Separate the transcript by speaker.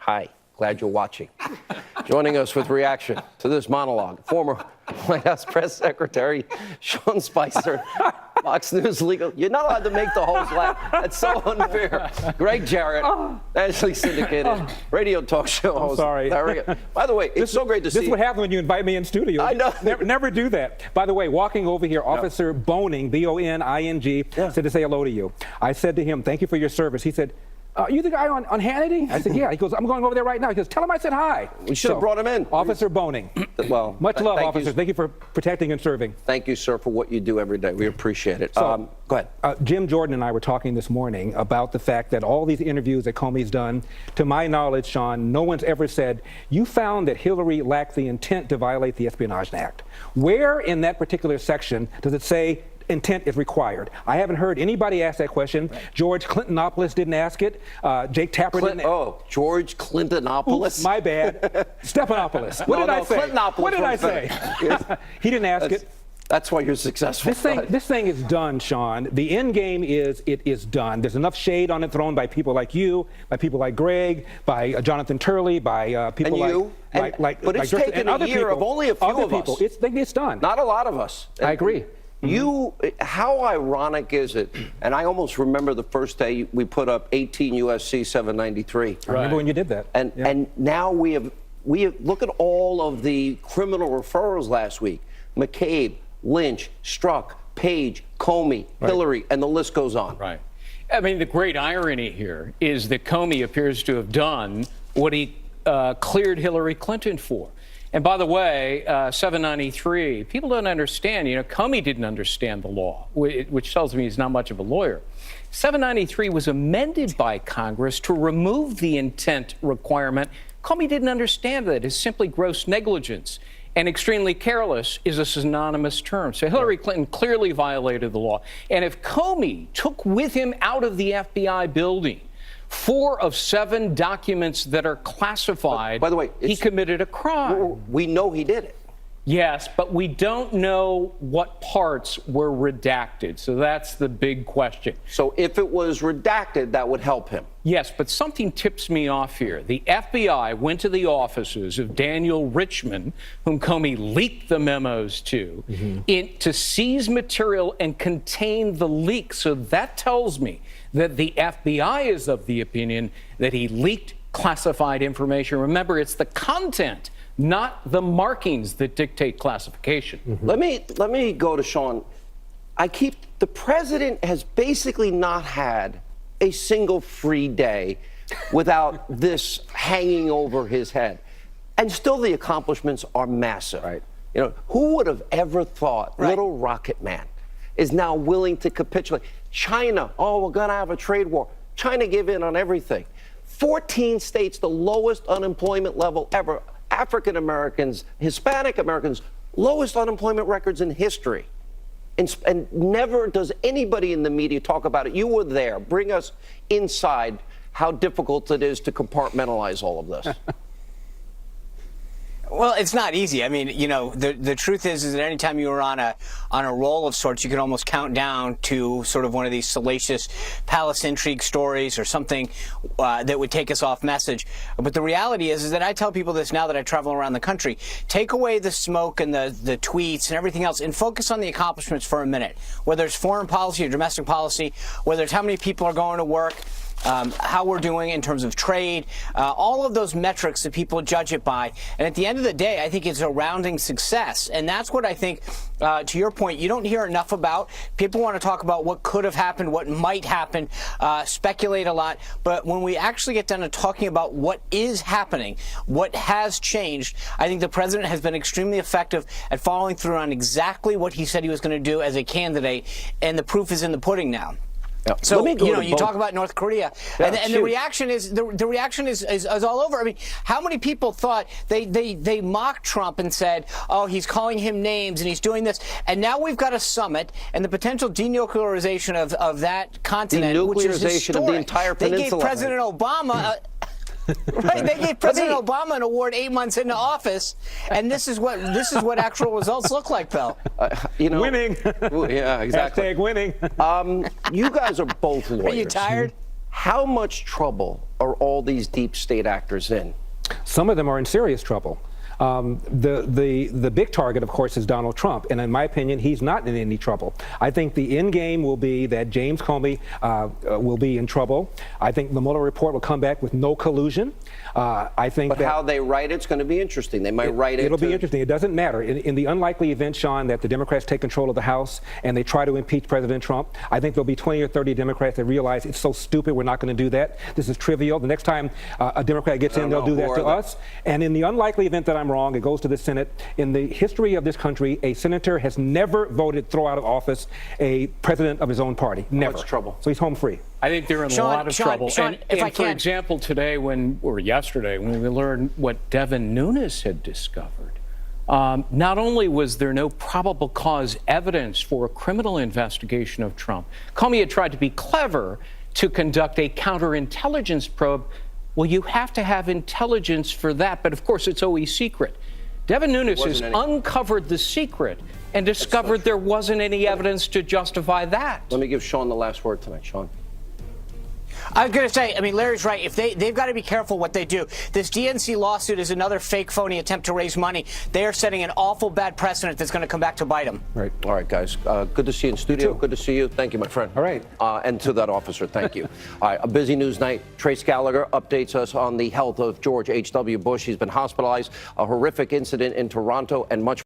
Speaker 1: Hi, glad you're watching. Joining us with reaction to this monologue, former White House Press Secretary Sean Spicer, Fox News legal. You're not allowed to make the host laugh. That's so unfair. Greg Jarrett, nationally syndicated radio talk show host.
Speaker 2: Sorry.
Speaker 1: By the way, it's so great to see.
Speaker 2: This is what happens when you invite me in studio.
Speaker 1: I know.
Speaker 2: Never do that. By the way, walking over here, Officer Boning, B-O-N-I-N-G, said to say hello to you. I said to him, thank you for your service. He said, you the guy on Hannity? I said, yeah. He goes, I'm going over there right now. He goes, tell him I said hi.
Speaker 1: We should have brought him in.
Speaker 2: Officer Boning.
Speaker 1: Well,
Speaker 2: much love, officers. Thank you for protecting and serving.
Speaker 1: Thank you, sir, for what you do every day. We appreciate it.
Speaker 2: So,
Speaker 1: go ahead.
Speaker 2: Jim Jordan and I were talking this morning about the fact that all these interviews that Comey's done, to my knowledge, Sean, no one's ever said, you found that Hillary lacked the intent to violate the Espionage Act. Where in that particular section does it say intent is required? I haven't heard anybody ask that question. Right. George Clintonopoulos didn't ask it. Jake Tapper didn't.
Speaker 1: Oh, George Clintonopoulos?
Speaker 2: Oops, my bad. Stephanopoulos. What did I say? What did I say? He didn't ask it.
Speaker 1: That's why you're successful.
Speaker 2: This thing is done, Sean. The end game is it is done. There's enough shade on it thrown by people like you, by people like Greg, by Jonathan Turley, by people like
Speaker 1: but it's taken a year of only a few of us.
Speaker 2: It's done.
Speaker 1: Not a lot of us.
Speaker 2: I agree.
Speaker 1: How ironic is it? And I almost remember the first day we put up 18 USC 793.
Speaker 2: I remember when you did that.
Speaker 1: And now we have look at all of the criminal referrals last week. McCabe, Lynch, Strzok, Page, Comey, Hillary, and the list goes on.
Speaker 3: Right. I mean, the great irony here is that Comey appears to have done what he cleared Hillary Clinton for. And by the way, 793, people don't understand. You know, Comey didn't understand the law, which tells me he's not much of a lawyer. 793 was amended by Congress to remove the intent requirement. Comey didn't understand that. It's simply gross negligence. And extremely careless is a synonymous term. So Hillary Clinton clearly violated the law. And if Comey took with him out of the FBI building 4 of 7 documents that are classified,
Speaker 1: by the way,
Speaker 3: he committed a crime.
Speaker 1: We know he did it.
Speaker 3: Yes, but we don't know what parts were redacted. So that's the big question.
Speaker 1: So if it was redacted, that would help him.
Speaker 3: Yes, but something tips me off here. The FBI went to the offices of Daniel Richman, whom Comey leaked the memos to, to seize material and contain the leak. So that tells me that the FBI is of the opinion that he leaked classified information. Remember, it's the content, not the markings, that dictate classification.
Speaker 1: Let me go to Sean. The president has basically not had a single free day without this hanging over his head. And still the accomplishments are massive.
Speaker 2: Right.
Speaker 1: You know, who would have ever thought little Rocket Man is now willing to capitulate? China, oh, we're going to have a trade war. China gave in on everything. 14 states, the lowest unemployment level ever. African Americans, Hispanic Americans, lowest unemployment records in history. And never does anybody in the media talk about it. You were there. Bring us inside how difficult it is to compartmentalize all of this.
Speaker 4: Well, it's not easy. I mean, you know, the truth is that anytime you were on a roll of sorts, you could almost count down to sort of one of these salacious palace intrigue stories or something that would take us off message. But the reality is that I tell people this now that I travel around the country. Take away the smoke and the tweets and everything else and focus on the accomplishments for a minute, whether it's foreign policy or domestic policy, whether it's how many people are going to work, how we're doing in terms of trade, all of those metrics that people judge it by. And at the end of the day, I think it's a rounding success. And that's what I think, to your point, you don't hear enough about. People want to talk about what could have happened, what might happen, speculate a lot. But when we actually get down to talking about what is happening, what has changed, I think the president has been extremely effective at following through on exactly what he said he was going to do as a candidate. And the proof is in the pudding now. So, you talk about North Korea, and the reaction is the reaction is all over. I mean, how many people thought they mocked Trump and said, oh, he's calling him names and he's doing this, and now we've got a summit and the potential denuclearization of that continent, which is historic.
Speaker 1: Of the entire peninsula.
Speaker 4: They gave President Obama Right, they gave President Obama an award 8 months into office, and this is what actual results look like, Bill.
Speaker 2: Winning.
Speaker 1: Yeah, exactly.
Speaker 2: Hashtag winning.
Speaker 1: You guys are both lawyers.
Speaker 4: Are you tired?
Speaker 1: How much trouble are all these deep state actors in?
Speaker 2: Some of them are in serious trouble. The big target, of course, is Donald Trump, and in my opinion, he's not in any trouble. I think the end game will be that James Comey will be in trouble. I think the Mueller report will come back with no collusion. I think
Speaker 1: But how they write it's going to be interesting. They might write it.
Speaker 2: It'll be interesting. It doesn't matter. In the unlikely event, Sean, that the Democrats take control of the House and they try to impeach President Trump, I think there'll be 20 or 30 Democrats that realize it's so stupid, we're not going to do that. This is trivial. The next time a Democrat gets in, they'll do that to us. And in the unlikely event that I'm wrong, it goes to the Senate. In the history of this country, a senator has never voted throw out of office a president of his own party. Never.
Speaker 1: Much trouble.
Speaker 2: So he's home free.
Speaker 3: I think they're in a lot of trouble. And for example, today or yesterday, when we learned what Devin Nunes had discovered, not only was there no probable cause evidence for a criminal investigation of Trump, Comey had tried to be clever to conduct a counterintelligence probe. Well, you have to have intelligence for that, but of course it's always secret. Devin Nunes has uncovered the secret and discovered there wasn't any evidence to justify that.
Speaker 1: Let me give Sean the last word tonight. Sean.
Speaker 4: I was going to say, I mean, Larry's right. If they've got to be careful what they do. This DNC lawsuit is another fake, phony attempt to raise money. They are setting an awful bad precedent that's going to come back to bite them.
Speaker 1: Right. All right, guys. Good to see you in studio. Good to see you. Thank you, my friend.
Speaker 2: All right.
Speaker 1: And to that officer, thank you. All right, a busy news night. Trace Gallagher updates us on the health of George H.W. Bush. He's been hospitalized, a horrific incident in Toronto, and much